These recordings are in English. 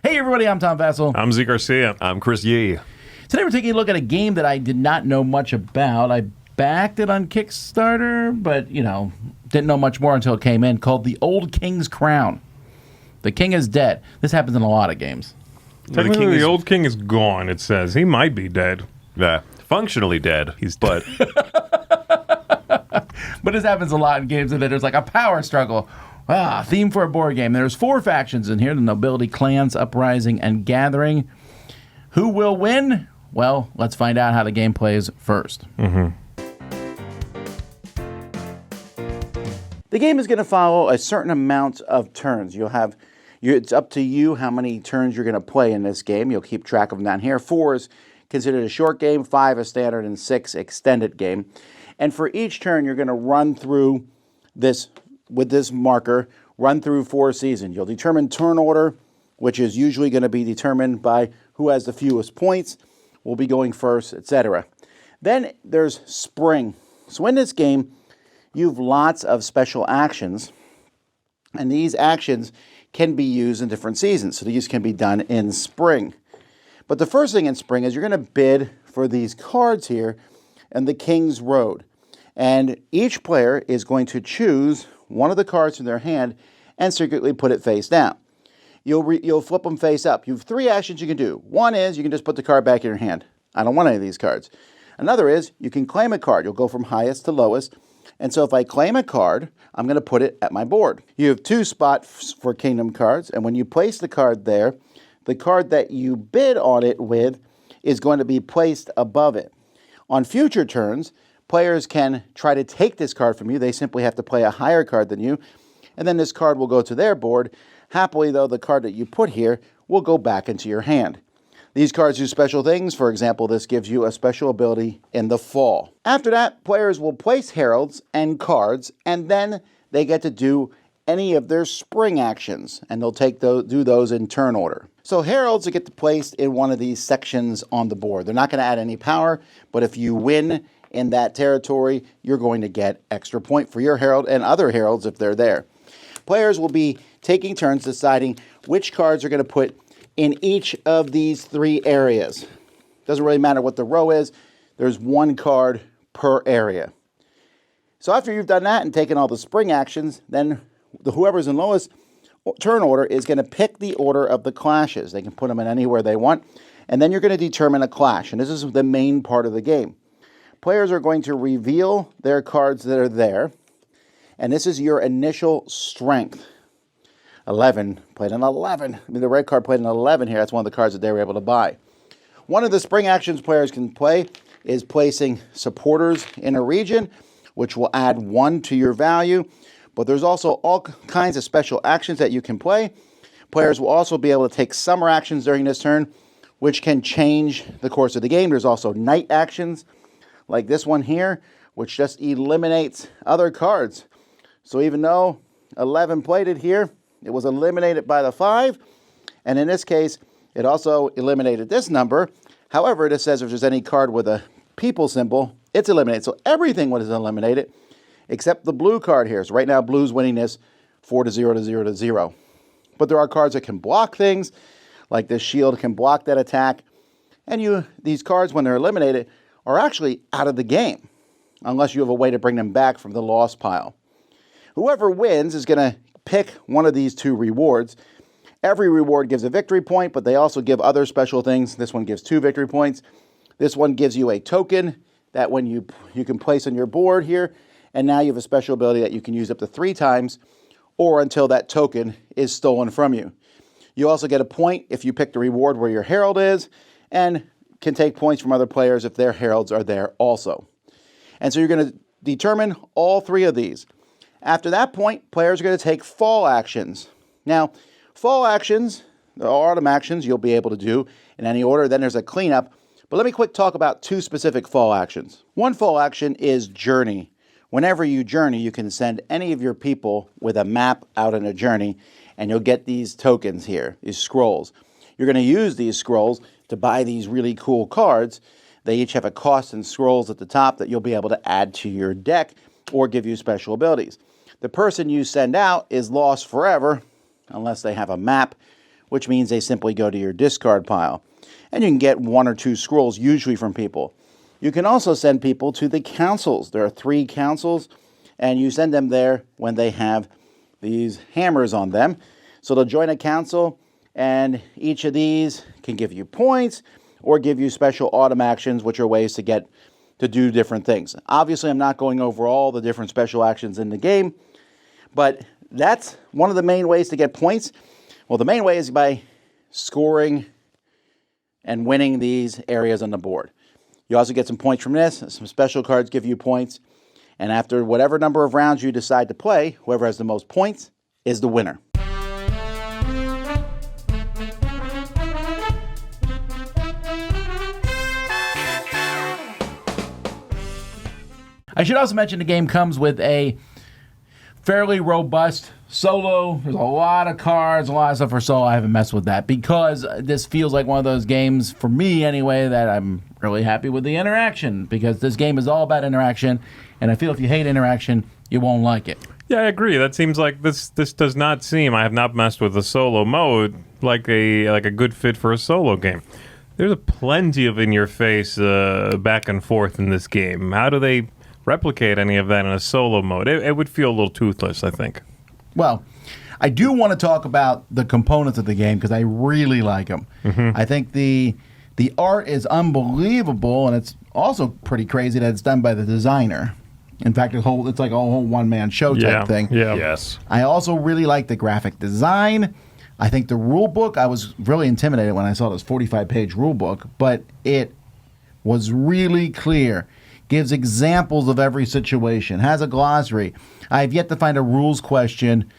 Hey everybody, I'm Tom Vassell. I'm Zee Garcia. I'm Chris Yee. Today we're taking a look at a game that I did not know much about. I backed it on Kickstarter, but, didn't know much more until it came in, called The Old King's Crown. The king is dead. This happens in a lot of games. Technically, the old king is gone, it says. He might be dead. Yeah, functionally dead. He's dead. But this happens a lot in games that there's like a power struggle. Theme for a board game. There's 4 factions in here, the nobility, clans, uprising, and gathering. Who will win? Well, let's find out how the game plays first. The game is going to follow a certain amount of turns. It's up to you how many turns you're going to play in this game. You'll keep track of them down here. 4 is considered a short game, 5 a standard, and 6 extended game. And for each turn, you're going to run through this, with this marker, run through 4 seasons. You'll determine turn order, which is usually going to be determined by who has the fewest points, will be going first, etc. Then there's spring. So in this game, you have lots of special actions, and these actions can be used in different seasons. So these can be done in spring. But the first thing in spring is you're going to bid for these cards here in the King's Road. And each player is going to choose one of the cards in their hand and secretly put it face down. You'll flip them face up. You have 3 actions you can do. One is you can just put the card back in your hand. I don't want any of these cards. Another is you can claim a card. You'll go from highest to lowest. And so if I claim a card, I'm going to put it at my board. You have 2 spots for kingdom cards. And when you place the card there, the card that you bid on it with is going to be placed above it. On future turns, players can try to take this card from you. They simply have to play a higher card than you. And then this card will go to their board. Happily, though, the card that you put here will go back into your hand. These cards do special things. For example, this gives you a special ability in the fall. After that, players will place heralds and cards, and then they get to do any of their spring actions, and they'll do those in turn order. So heralds will get placed in one of these sections on the board. They're not going to add any power, but if you win in that territory, you're going to get extra point for your herald and other heralds if they're there. Players will be taking turns deciding which cards are going to put in each of these 3 areas. Doesn't really matter what the row is. There's 1 card per area. So after you've done that and taken all the spring actions, then whoever's in lowest turn order is going to pick the order of the clashes. They can put them in anywhere they want. And then you're going to determine a clash. And this is the main part of the game. Players are going to reveal their cards that are there. And this is your initial strength. 11, played an 11. The red card played an 11 here. That's one of the cards that they were able to buy. One of the spring actions players can play is placing supporters in a region, which will add 1 to your value. But there's also all kinds of special actions that you can play. Players will also be able to take summer actions during this turn, which can change the course of the game. There's also night actions, like this one here, which just eliminates other cards. So even though 11 played it here, it was eliminated by the 5. And in this case, it also eliminated this number. However, it says if there's any card with a people symbol, it's eliminated. So everything was eliminated except the blue card here. So right now, blue's winning this 4-0 to 0-0. But there are cards that can block things, like this shield can block that attack. And these cards, when they're eliminated, are actually out of the game, unless you have a way to bring them back from the loss pile. Whoever wins is going to pick one of these 2 rewards. Every reward gives a victory point, but they also give other special things. This one gives 2 victory points. This one gives you a token that when you can place on your board here, and now you have a special ability that you can use up to 3 times or until that token is stolen from you. You also get a point if you pick the reward where your herald is, and can take points from other players if their heralds are there also. And so you're going to determine all 3 of these. After that point, players are going to take fall actions. Now, fall actions, or autumn actions, you'll be able to do in any order. Then there's a cleanup. But let me quick talk about 2 specific fall actions. One fall action is journey. Whenever you journey, you can send any of your people with a map out on a journey, and you'll get these tokens here, these scrolls. You're going to use these scrolls to buy these really cool cards. They each have a cost and scrolls at the top that you'll be able to add to your deck or give you special abilities. The person you send out is lost forever unless they have a map which means they simply go to your discard pile. And you can get 1 or 2 scrolls, usually from people. You can also send people to the councils. There are 3 councils, and you send them there when they have these hammers on them. So they'll join a council, and each of these can give you points or give you special autumn actions, which are ways to do different things. Obviously, I'm not going over all the different special actions in the game, but that's one of the main ways to get points. Well, the main way is by scoring and winning these areas on the board. You also get some points from this. Some special cards give you points. And after whatever number of rounds you decide to play, whoever has the most points is the winner. I should also mention the game comes with a fairly robust solo. There's a lot of cards, a lot of stuff for solo. I haven't messed with that because this feels like one of those games, for me anyway, that I'm really happy with the interaction, because this game is all about interaction, and I feel if you hate interaction, you won't like it. Yeah, I agree. That seems like this does not seem, I have not messed with the solo mode, like a good fit for a solo game. There's a plenty of in-your-face back and forth in this game. How do they replicate any of that in a solo mode? It would feel a little toothless, I think. Well, I do want to talk about the components of the game because I really like them. Mm-hmm. I think the art is unbelievable, and it's also pretty crazy that it's done by the designer. In fact, it's like a whole one-man show type thing. Yeah. Yes. I also really like the graphic design. I think the rule book, I was really intimidated when I saw this 45-page rule book, but it was really clear. Gives examples of every situation, has a glossary. I have yet to find a rules question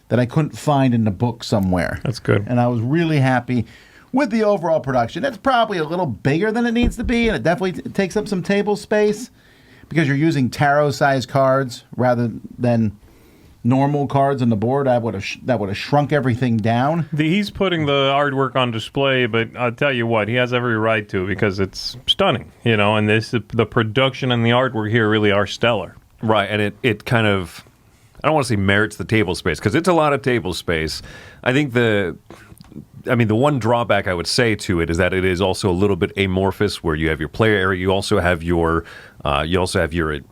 that I couldn't find in the book somewhere. That's good. And I was really happy with the overall production. It's probably a little bigger than it needs to be, and it definitely takes up some table space because you're using tarot-sized cards rather than normal cards on the board. That would have shrunk everything down. He's putting the artwork on display, but I'll tell you what, he has every right to, because it's stunning, and the production and the artwork here really are stellar. Right, and it kind of, I don't want to say merits the table space, because it's a lot of table space. I think the one drawback I would say to it is that it is also a little bit amorphous, where you have your player area, you also have your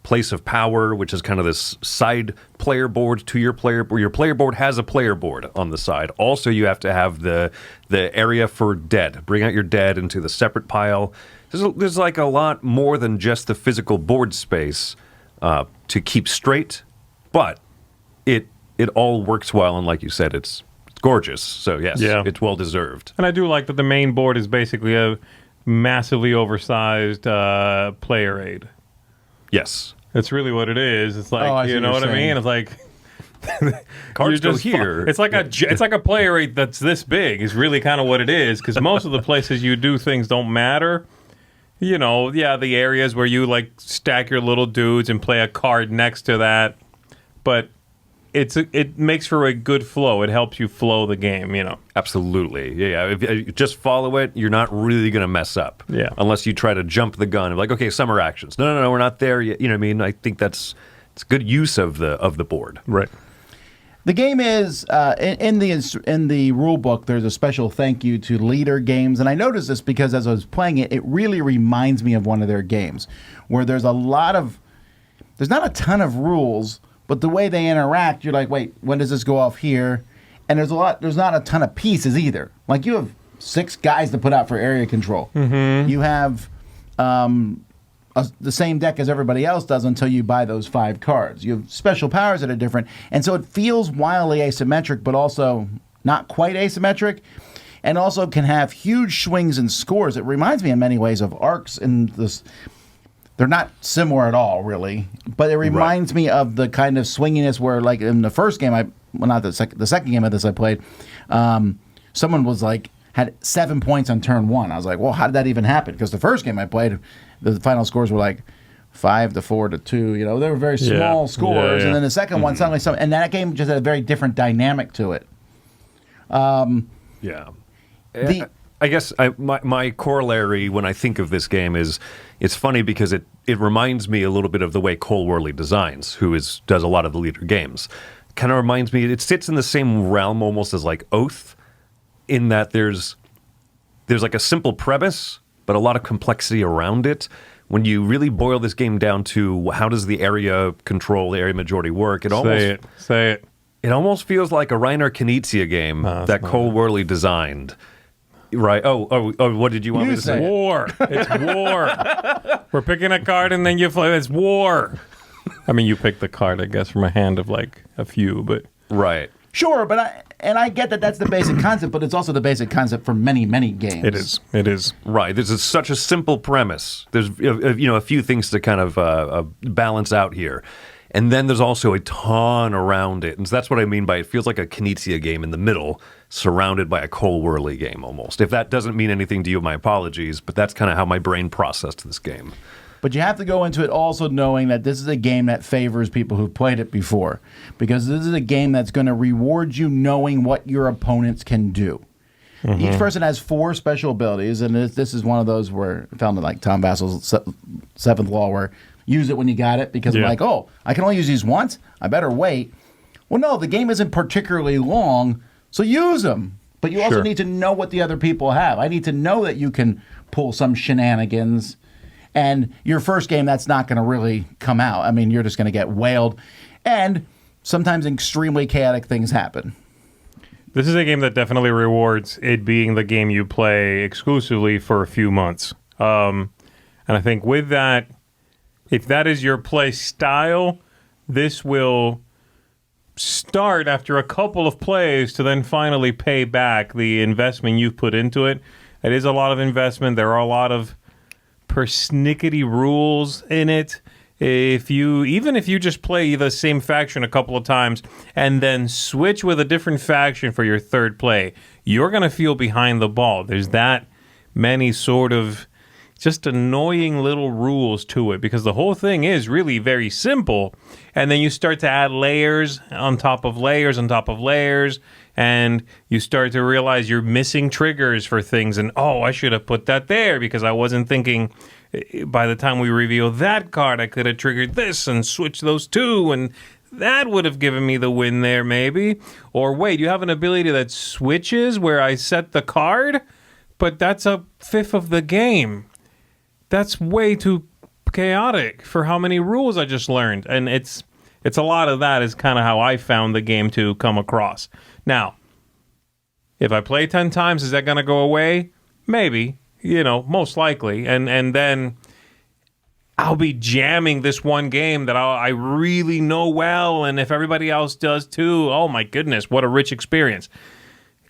place of power, which is kind of this side player board to your player board. Your player board has a player board on the side. Also, you have to have the area for dead. Bring out your dead into the separate pile. There's like a lot more than just the physical board space to keep straight, but it all works well, and like you said, it's gorgeous. So yes, it's well deserved. And I do like that the main board is basically a massively oversized player aid. Yes, that's really what it is. It's like, you know what I mean? It's like cards go here. It's like a player aid that's this big. Is really kind of what it is, because most of the places you do things don't matter. The areas where you like stack your little dudes and play a card next to that, but it makes for a good flow. It helps you flow the game, Absolutely. Yeah. If you just follow it, you're not really going to mess up. Yeah. Unless you try to jump the gun. Like, okay, summer actions. No, we're not there yet. You know what I mean? I think it's good use of the board. Right. The game is in the rule book. There's a special thank you to Leader Games, and I noticed this because as I was playing it, it really reminds me of one of their games, where there's not a ton of rules. But the way they interact, you're like, wait, when does this go off here? And there's not a ton of pieces either. Like, you have 6 guys to put out for area control. Mm-hmm. You have the same deck as everybody else does until you buy those 5 cards. You have special powers that are different. And so it feels wildly asymmetric, but also not quite asymmetric. And also can have huge swings and scores. It reminds me in many ways of Arcs in this. They're not similar at all, really, but it reminds me of the kind of swinginess where, like, in the first game, the second game of this I played, someone was like, had 7 points on turn 1. I was like, well, how did that even happen? Because the first game I played, the final scores were like 5 to 4 to 2. They were very small scores, and then the second one suddenly, and that game just had a very different dynamic to it. I guess my corollary when I think of this game is, it's funny because it reminds me a little bit of the way Cole Worley designs, who does a lot of the Leader games. Kind of reminds me, it sits in the same realm almost as like Oath, in that there's like a simple premise, but a lot of complexity around it. When you really boil this game down to how does the area control, the area majority work, Say it. It almost feels like a Reiner Knizia game that Cole Worley designed. Right. Oh, what did you want me to say? War. It's war. We're picking a card and then you play. It's war. I mean, you pick the card, I guess, from a hand of like a few, but Right. Sure, but I get that that's the basic concept, but it's also the basic concept for many, many games. it is. Right. This is such a simple premise. There's a few things to kind of balance out here. And then there's also a ton around it. And so that's what I mean by it feels like a Knizia game in the middle, surrounded by a Cole Worley game almost. If that doesn't mean anything to you, my apologies, but that's kind of how my brain processed this game. But you have to go into it also knowing that this is a game that favors people who've played it before. Because this is a game that's going to reward you knowing what your opponents can do. Mm-hmm. Each person has 4 special abilities, and this is one of those where I found it like Tom Vassel's Seventh Law, where use it when you got it, because I'm like, oh, I can only use these once? I better wait. Well, no, the game isn't particularly long, so use them. But you also need to know what the other people have. I need to know that you can pull some shenanigans. And your first game, that's not going to really come out. I mean, you're just going to get whaled. And sometimes extremely chaotic things happen. This is a game that definitely rewards it being the game you play exclusively for a few months. And I think with that, if that is your play style, this will start after a couple of plays to then finally pay back the investment you've put into it. It is a lot of investment. There are a lot of persnickety rules in it. Even if you just play the same faction a couple of times and then switch with a different faction for your third play, you're going to feel behind the ball. There's that many sort of just annoying little rules to it, because the whole thing is really very simple. And then you start to add layers on top of layers on top of layers, and you start to realize you're missing triggers for things. And, oh, I should have put that there because I wasn't thinking by the time we reveal that card, I could have triggered this and switched those two, and that would have given me the win there maybe. Or wait, you have an ability that switches where I set the card, but that's a fifth of the game. That's way too chaotic for how many rules I just learned. And it's a lot of that is kind of how I found the game to come across. Now, if I play 10 times, is that going to go away? Maybe, most likely. And then I'll be jamming this one game that I really know well. And if everybody else does too, oh my goodness, what a rich experience.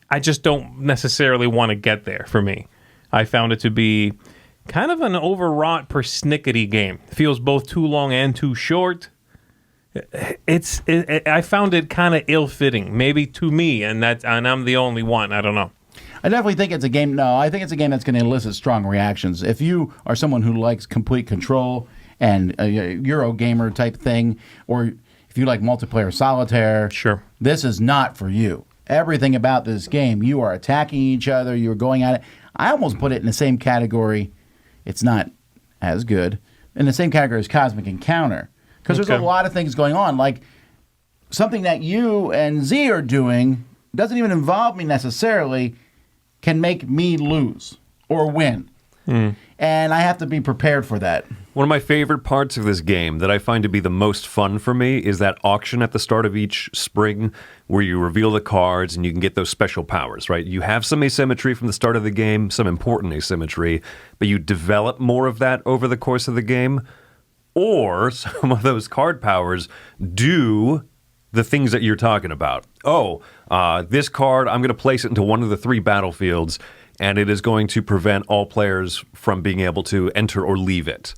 I just don't necessarily want to get there for me. I found it to be kind of an overwrought persnickety game. It feels both too long and too short. I found it kind of ill-fitting, maybe to me, and I'm the only one. I don't know. I definitely think it's a game. No, I think it's a game that's going to elicit strong reactions. If you are someone who likes complete control and a Euro gamer type thing, or if you like multiplayer solitaire, sure, this is not for you. Everything about this game, you are attacking each other, you're going at it. I almost put it in the same category. It's not as good. In the same category as Cosmic Encounter. Because there's a lot of things going on. Like, something that you and Zee are doing doesn't even involve me necessarily, can make me lose or win. And I have to be prepared for that. One of my favorite parts of this game that I find to be the most fun for me is that auction at the start of each spring where you reveal the cards and you can get those special powers, right? You have some asymmetry from the start of the game, some important asymmetry, but you develop more of that over the course of the game. Or some of those card powers do the things that you're talking about. This card, I'm going to place it into one of the 3 battlefields, and it is going to prevent all players from being able to enter or leave it,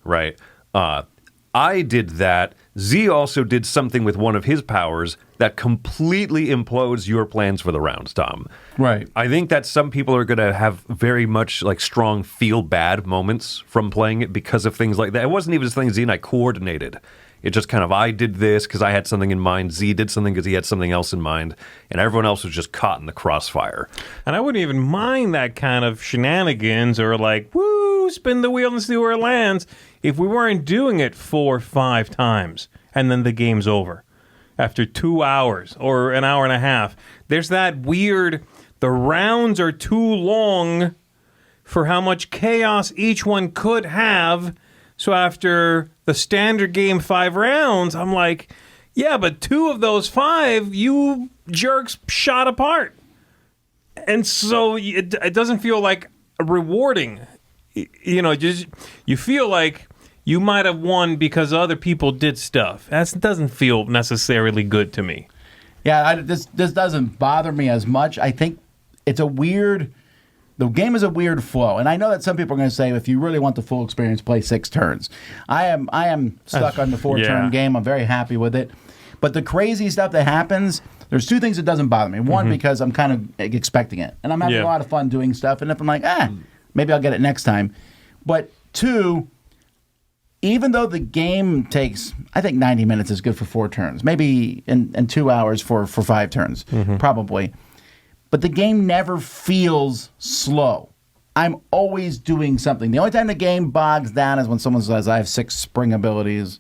right? I did that. Zee also did something with one of his powers that completely implodes your plans for the round, Tom. Right. I think that some people are going to have very much like strong feel-bad moments from playing it because of things like that. It wasn't even just something Zee and I coordinated. It just kind of, I did this because I had something in mind. Zee did something because he had something else in mind. And everyone else was just caught in the crossfire. And I wouldn't even mind that kind of shenanigans or like, woo, spin the wheel and see where it lands, if we weren't doing it 4 or 5 times and then the game's over after 2 hours or an hour and a half. There's that weird, the rounds are too long for how much chaos each one could have. So after the standard game 5 rounds, I'm like, yeah, but 2 of those 5, you jerks shot apart. And so it doesn't feel like rewarding. Just you feel like you might have won because other people did stuff. That doesn't feel necessarily good to me. Yeah, this doesn't bother me as much. I think it's the game is a weird flow. And I know that some people are going to say, if you really want the full experience, play 6 turns. I am stuck on the 4-turn game. I'm very happy with it. But the crazy stuff that happens, there's 2 things that doesn't bother me. One, because I'm kind of expecting it. And I'm having a lot of fun doing stuff. And if I'm like, maybe I'll get it next time. But 2, even though the game takes, I think 90 minutes is good for 4 turns. Maybe in 2 hours for 5 turns, probably. But the game never feels slow. I'm always doing something. The only time the game bogs down is when someone says, I have 6 spring abilities.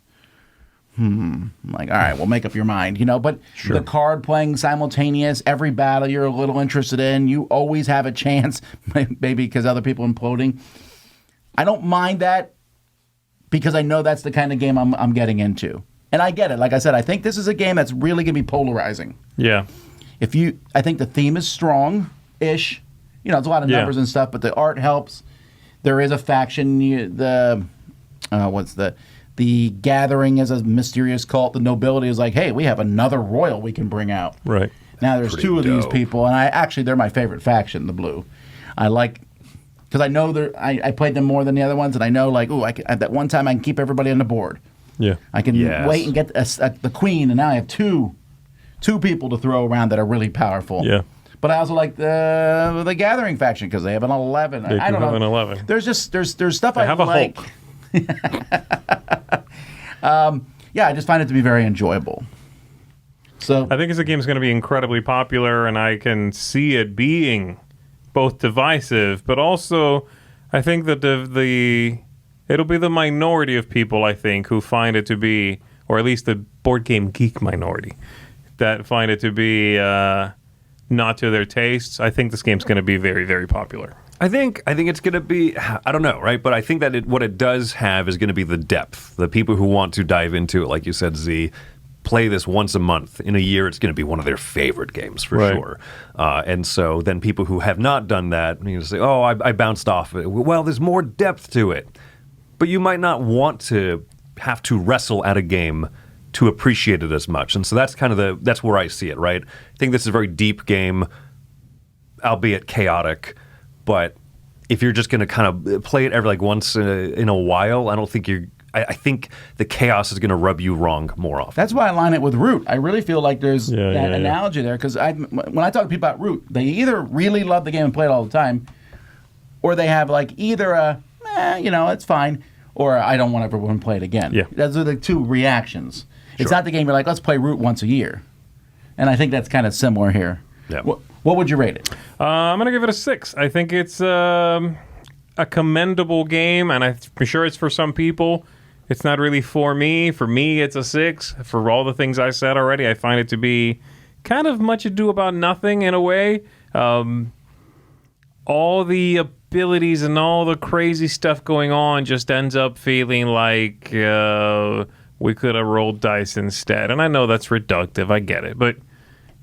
I'm like, all right, well, make up your mind, But the card playing simultaneous, every battle you're a little interested in, you always have a chance, maybe because other people imploding. I don't mind that because I know that's the kind of game I'm getting into. And I get it. Like I said, I think this is a game that's really going to be polarizing. Yeah. I think the theme is strong-ish. It's a lot of numbers and stuff, but the art helps. There is a faction. The Gathering is a mysterious cult. The nobility is like, hey, we have another royal we can bring out. Right. Now there's Pretty 2 of these dope. people, and they're my favorite faction, the blue. I like, because I know I played them more than the other ones, and I know, like, at that one time I can keep everybody on the board. Yeah. I can wait and get the queen, and now I have two people to throw around that are really powerful. Yeah. But I also like the Gathering faction because they have an 11. They I don't know. have an 11. There's stuff I have a like. Hulk. I just find it to be very enjoyable. So I think this game is going to be incredibly popular, and I can see it being both divisive, but also I think that it'll be the minority of people, I think, who find it to be, or at least the board game geek minority, that find it to be not to their tastes. I think this game's going to be very, very popular. I think it's going to be, I don't know, right? But I think that what it does have is going to be the depth. The people who want to dive into it, like you said, Z, play this once a month. In a year, it's going to be one of their favorite games for sure. And so then people who have not done that, say, oh, I bounced off it. Well, there's more depth to it. But you might not want to have to wrestle at a game to appreciate it as much. And so that's kind of that's where I see it, right? I think this is a very deep game, albeit chaotic. But if you're just going to kind of play it every once in a while, I don't think I think the chaos is going to rub you wrong more often. that's why I line it with Root. I really feel like there's that analogy there because when I talk to people about Root, they either really love the game and play it all the time, or they have either it's fine, or I don't want everyone to play it again. Yeah. Those are the 2 reactions. It's not the game you're like, let's play Root once a year. And I think that's kind of similar here. Yeah. What would you rate it? I'm going to give it a 6. I think it's a commendable game, and I'm sure it's for some people. It's not really for me. For me, it's a 6. For all the things I said already, I find it to be kind of much ado about nothing in a way. All the abilities and all the crazy stuff going on just ends up feeling like we could have rolled dice instead. And I know that's reductive. I get it. But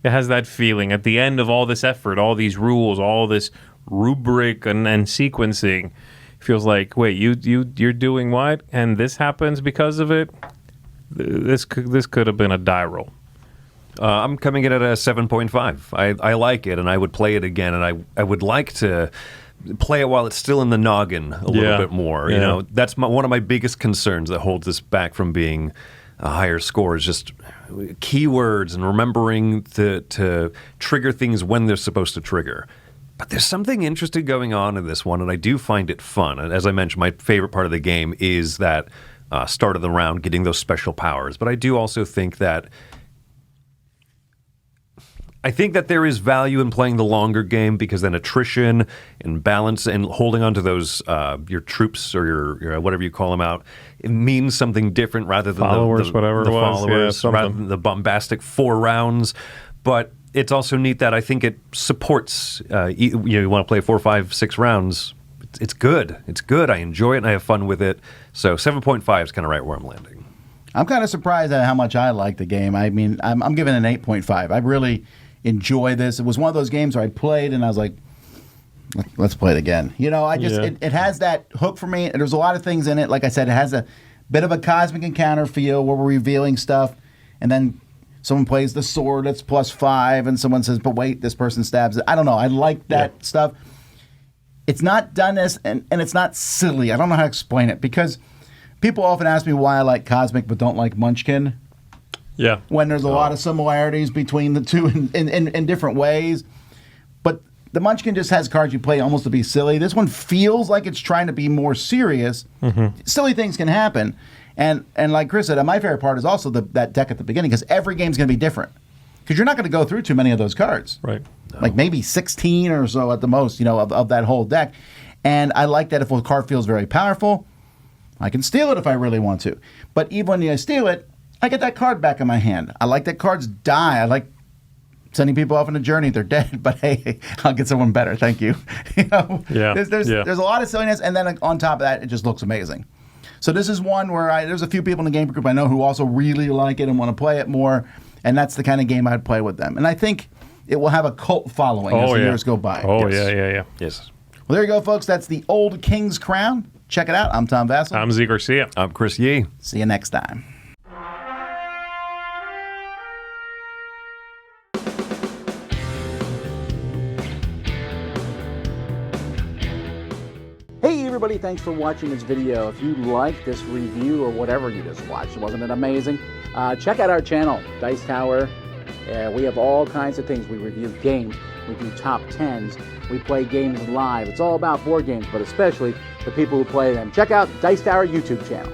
it has that feeling at the end of all this effort, all these rules, all this rubric and sequencing. It feels like, wait, you're doing what? And this happens because of it? This could have been a die roll. I'm coming in at a 7.5. I like it, and I would play it again, and I would like to play it while it's still in the noggin a little bit more. Yeah. That's one of my biggest concerns that holds this back from being a higher score is just keywords and remembering to trigger things when they're supposed to trigger. But there's something interesting going on in this one, and I do find it fun. And as I mentioned, my favorite part of the game is that start of the round, getting those special powers. But I do also think that there is value in playing the longer game because then attrition and balance and holding on to those your troops or your whatever you call them out, it means something different rather than Followers, whatever the it was. followers, Yeah, rather than the bombastic 4 rounds. But it's also neat that I think it supports. You want to play 4, 5, 6 rounds. It's good. It's good. I enjoy it and I have fun with it. So 7.5 is kind of right where I'm landing. I'm kind of surprised at how much I like the game. I mean, I'm giving it an 8.5. I really enjoy this. It was one of those games where I played and I was like, let's play it again. You know, it has that hook for me. There's a lot of things in it. Like I said, it has a bit of a cosmic encounter feel where we're revealing stuff, and then someone plays the sword that's +5, and someone says, but wait, this person stabs it. I don't know. I like that stuff. It's not done as, and it's not silly. I don't know how to explain it, because people often ask me why I like Cosmic but don't like Munchkin. Yeah. When there's a lot of similarities between the two in different ways. But the Munchkin just has cards you play almost to be silly. This one feels like it's trying to be more serious. Silly things can happen. And like Chris said, my favorite part is also that deck at the beginning, because every game's going to be different. Because you're not going to go through too many of those cards. Right. No. Like maybe 16 or so at the most, of that whole deck. And I like that if a card feels very powerful, I can steal it if I really want to. But even when I steal it, I get that card back in my hand. I like that cards die. I like sending people off on a journey. They're dead, but hey, I'll get someone better. Thank you. There's a lot of silliness, and then on top of that, it just looks amazing. So this is one where there's a few people in the game group I know who also really like it and want to play it more, and that's the kind of game I'd play with them. And I think it will have a cult following as the years go by. Oh, yes. Yes. Well, there you go, folks. That's the Old King's Crown. Check it out. I'm Tom Vassell. I'm Zee Garcia. I'm Chris Yee. See you next time. Hey everybody, thanks for watching this video. If you like this review or whatever you just watched, wasn't it amazing? Check out our channel, Dice Tower. We have all kinds of things. We review games, we do top 10s, we play games live. It's all about board games, but especially the people who play them. Check out Dice Tower YouTube channel.